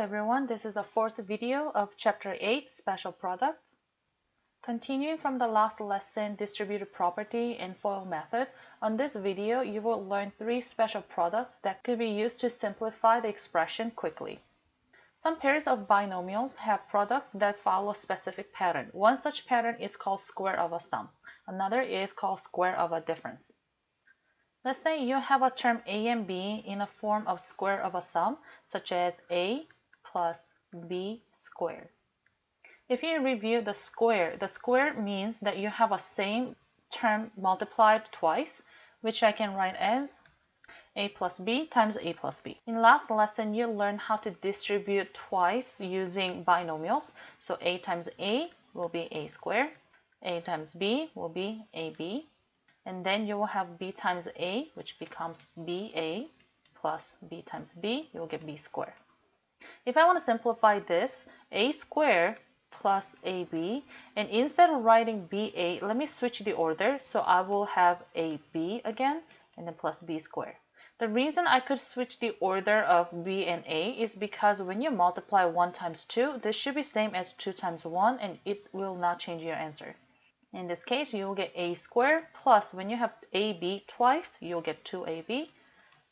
everyone, this is the fourth video of Chapter 8, Special Products. Continuing from the last lesson, Distributive Property and FOIL Method, on this video you will learn three special products that could be used to simplify the expression quickly. Some pairs of binomials have products that follow a specific pattern. One such pattern is called square of a sum. Another is called square of a difference. Let's say you have a term a and b in a form of square of a sum, such as a plus b squared. If you review the square means that you have a same term multiplied twice, which I can write as a plus b times a plus b. In last lesson, you learned how to distribute twice using binomials. So a times a will be a squared, a times b will be ab, and then you will have b times a, which becomes ba, plus b times b, you will get b squared. If I want to simplify this, a squared plus ab, and instead of writing ba, let me switch the order, so I will have ab again, and then plus b squared. The reason I could switch the order of b and a is because when you multiply 1 times 2, this should be same as 2 times 1, and it will not change your answer. In this case, you will get a squared plus, when you have ab twice, you'll get 2ab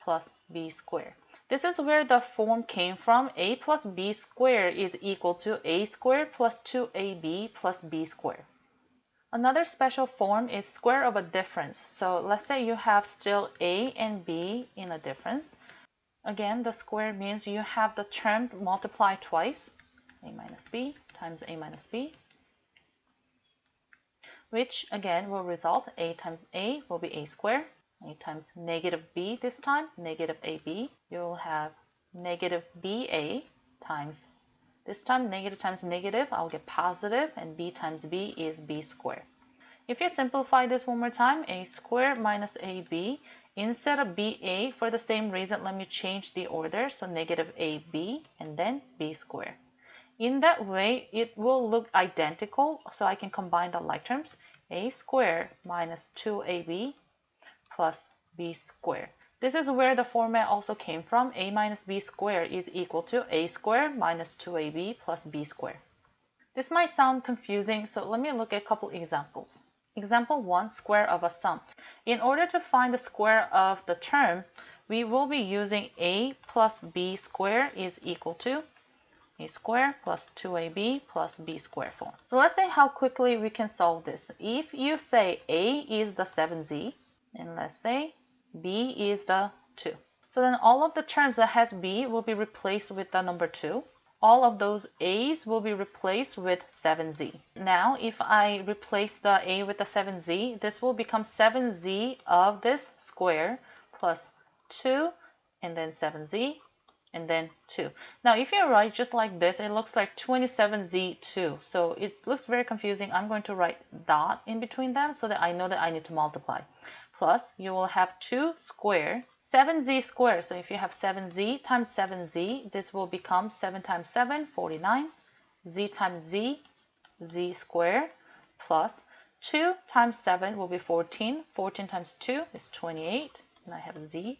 plus b squared. This is where the form came from. A plus b squared is equal to a squared plus 2ab plus b squared. Another special form is square of a difference. So let's say you have still a and b in a difference. Again, the square means you have the term multiplied twice, a minus b times a minus b, which again will result a times a will be a squared, a times negative b this time, negative ab. You'll have negative ba times, this time negative times negative, I'll get positive, and b times b is b squared. If you simplify this one more time, a squared minus ab, instead of ba, for the same reason, let me change the order, so negative ab and then b squared. In that way, it will look identical, so I can combine the like terms. A squared minus 2ab plus b squared. This is where the format also came from. A minus b squared is equal to a squared minus 2ab plus b squared. This might sound confusing, so let me look at a couple examples. Example 1, square of a sum. In order to find the square of the term, we will be using a plus b squared is equal to a squared plus 2ab plus b squared form. So let's say how quickly we can solve this. If you say a is the 7z, and let's say b is the 2. So then all of the terms that has b will be replaced with the number 2. All of those a's will be replaced with 7z. Now, if I replace the a with the 7z, this will become 7z of this square plus 2, and then 7z, and then 2. Now, if you write just like this, it looks like 27z2. So it looks very confusing. I'm going to write dot in between them so that I know that I need to multiply. Plus, you will have 2 squared, 7z squared. So if you have 7z times 7z, this will become 7 times 7, 49. Z times z, z squared, plus 2 times 7 will be 14. 14 times 2 is 28, and I have z,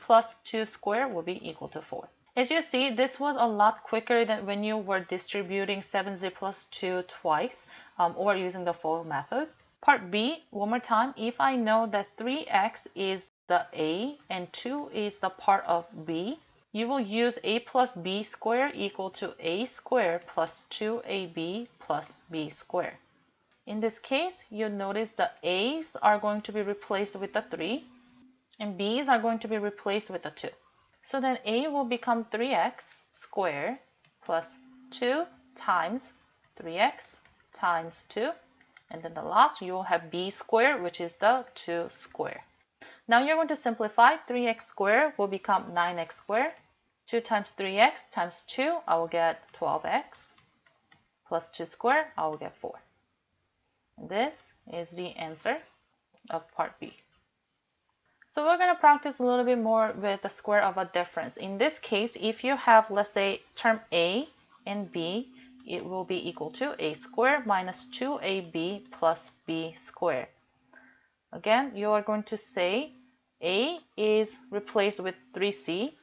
plus 2 squared will be equal to 4. As you see, this was a lot quicker than when you were distributing 7z plus 2 twice or using the FOIL method. Part B, one more time, if I know that 3x is the a and 2 is the part of b, you will use a plus b squared equal to a squared plus 2ab plus b squared. In this case, you'll notice the a's are going to be replaced with the 3, and b's are going to be replaced with the 2. So then a will become 3x squared plus 2 times 3x times 2. And then the last, you will have b squared, which is the 2 squared. Now you're going to simplify. 3x squared will become 9x squared. 2 times 3x times 2, I will get 12x. Plus 2 squared, I will get 4. And this is the answer of part B. So we're going to practice a little bit more with the square of a difference. In this case, if you have, let's say, term a and b, it will be equal to a squared minus 2ab plus b squared. Again, you are going to say a is replaced with 3c,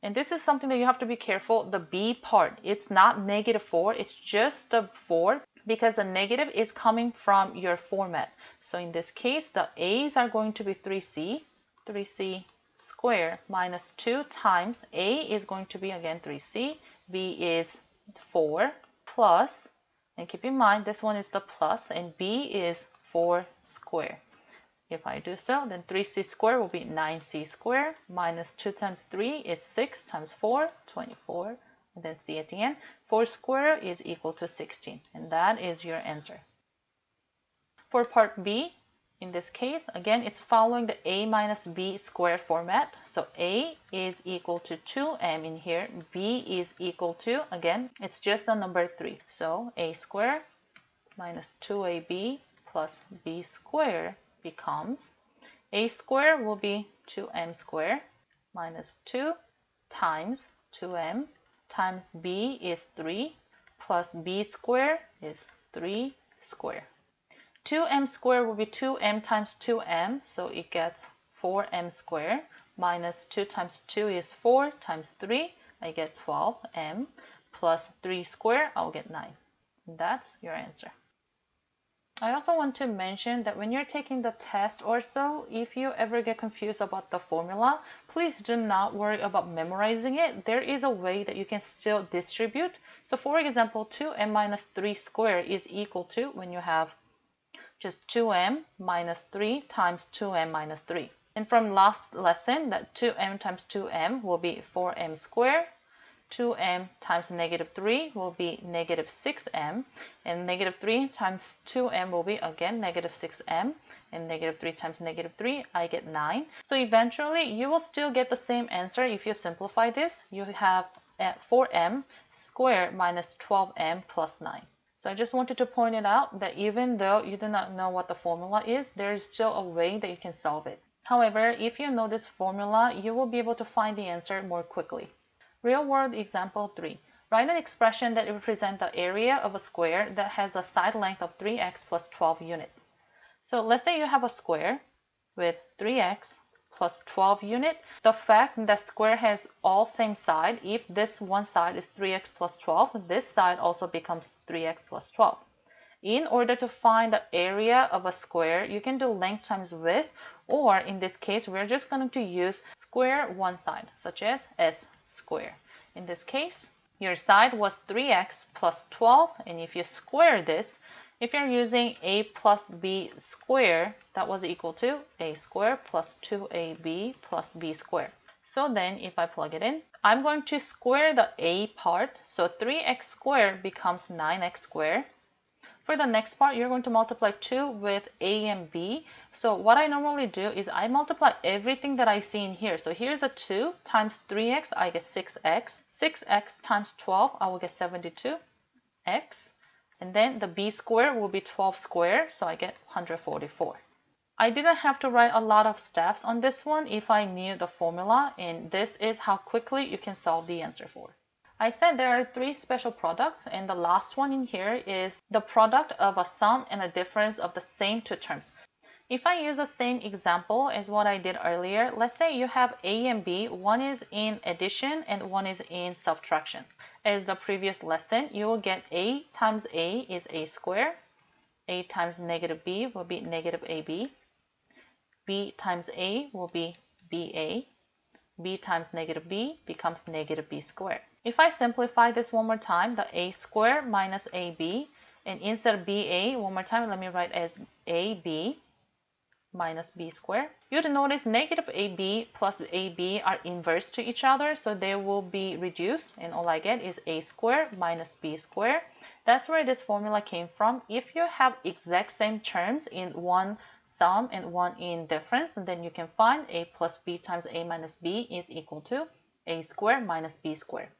And this is something that you have to be careful. The b part, it's not -4, it's just the 4 because the negative is coming from your format. So in this case, the a's are going to be 3c squared minus 2 times a is going to be again 3c, b is 4 plus, and keep in mind this one is the plus, and b is 4 squared. If I do so, then 3c squared will be 9c squared minus 2 times 3 is 6 times 4, 24, and then c at the end. 4 squared is equal to 16, and that is your answer. For part B, in this case, again, it's following the a minus b squared format. So a is equal to 2m in here, b is equal to, again, it's just the number 3. So a squared minus 2ab plus b squared becomes, a squared will be 2m squared minus 2 times 2m times b is 3 plus b squared is 3 squared. 2m squared will be 2m times 2m, so it gets 4m squared minus 2 times 2 is 4 times 3, I get 12m plus 3 squared, I'll get 9. And that's your answer. I also want to mention that when you're taking the test or so, if you ever get confused about the formula, please do not worry about memorizing it. There is a way that you can still distribute. So for example, 2m minus 3 squared is equal to, when you have just 2m minus 3 times 2m minus 3. And from last lesson, that 2m times 2m will be 4m squared. 2m times -3 will be -6m, and -3 times 2m will be again -6m, and -3 times -3, I get 9. So eventually you will still get the same answer if you simplify this. You have 4m squared minus 12m plus 9. So I just wanted to point it out that even though you do not know what the formula is, there is still a way that you can solve it. However, if you know this formula, you will be able to find the answer more quickly. Real-world example 3. Write an expression that represents the area of a square that has a side length of 3x plus 12 units. So let's say you have a square with 3x plus 12 units. The fact that square has all same side, if this one side is 3x plus 12, this side also becomes 3x plus 12. In order to find the area of a square, you can do length times width, or in this case, we're just going to use square one side, such as s squared. In this case, your side was 3x plus 12, and if you square this, if you're using a plus b squared, that was equal to a squared plus 2ab plus b squared. So then if I plug it in, I'm going to square the a part, so 3x squared becomes 9x squared. For the next part, you're going to multiply 2 with a and b. So what I normally do is I multiply everything that I see in here. So here's a 2 times 3x, I get 6x. 6x times 12, I will get 72x. And then the b squared will be 12 squared, so I get 144. I didn't have to write a lot of steps on this one if I knew the formula, and this is how quickly you can solve the answer for. I said there are 3 special products, and the last one in here is the product of a sum and a difference of the same 2 terms. If I use the same example as what I did earlier, let's say you have a and b, one is in addition and one is in subtraction. As the previous lesson, you will get a times a is a squared, a times -b will be -ab, b times a will be ba, b times -b becomes -b squared. If I simplify this one more time, the a squared minus ab, and instead of ba, one more time, let me write as ab minus b squared. You'd notice -ab plus ab are inverse to each other, so they will be reduced, and all I get is a squared minus b squared. That's where this formula came from. If you have exact same terms in one sum and one in difference, then you can find a plus b times a minus b is equal to a squared minus b squared.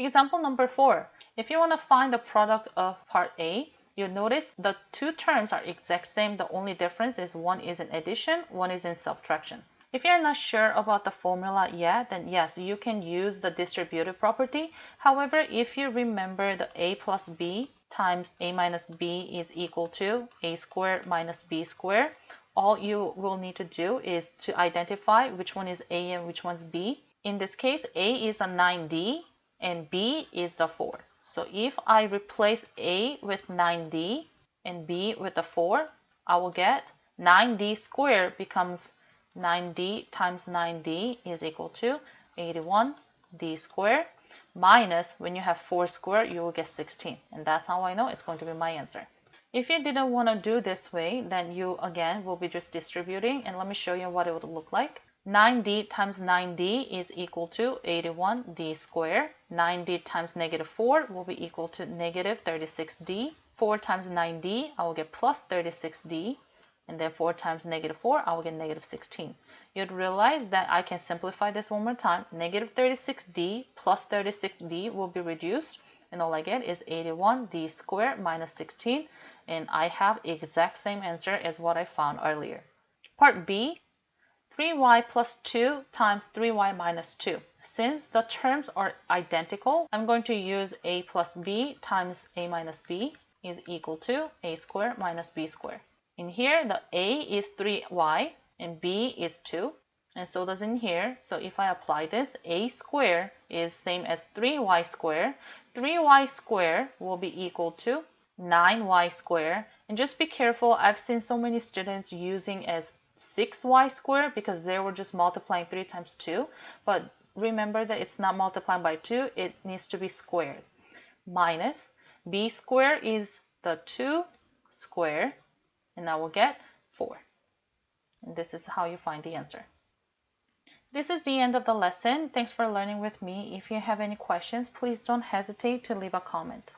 Example number 4. If you want to find the product of part A, you'll notice the 2 terms are exact same. The only difference is one is in addition, one is in subtraction. If you're not sure about the formula yet, then yes, you can use the distributive property. However, if you remember the a plus b times a minus b is equal to a squared minus b squared, all you will need to do is to identify which one is a and which one's b. in this case, A is a 9D and B is the 4. So if I replace A with 9D and B with the 4, I will get 9D squared becomes 9D times 9D is equal to 81D squared minus, when you have 4 squared, you will get 16. And that's how I know it's going to be my answer. If you didn't want to do this way, then you again will be just distributing, and let me show you what it would look like. 9D times 9D is equal to 81D squared. 9D times negative 4 will be equal to negative 36D. 4 times 9D, I will get plus 36D. And then 4 times negative 4, I will get negative 16. You'd realize that I can simplify this one more time. Negative 36D plus 36D will be reduced. And all I get is 81D squared minus 16. And I have the exact same answer as what I found earlier. Part B. 3y plus 2 times 3y minus 2. Since the terms are identical, I'm going to use a plus b times a minus b is equal to a squared minus b squared. In here, the a is 3y and b is 2. And so does in here. So if I apply this, a squared is same as 3y squared. 3y squared will be equal to 9y squared. And just be careful, I've seen so many students using as 6y squared because they were just multiplying 3 times 2. But remember that it's not multiplying by 2, it needs to be squared. Minus b squared is the 2 squared, and I will get 4. And this is how you find the answer. This is the end of the lesson. Thanks for learning with me. If you have any questions, please don't hesitate to leave a comment.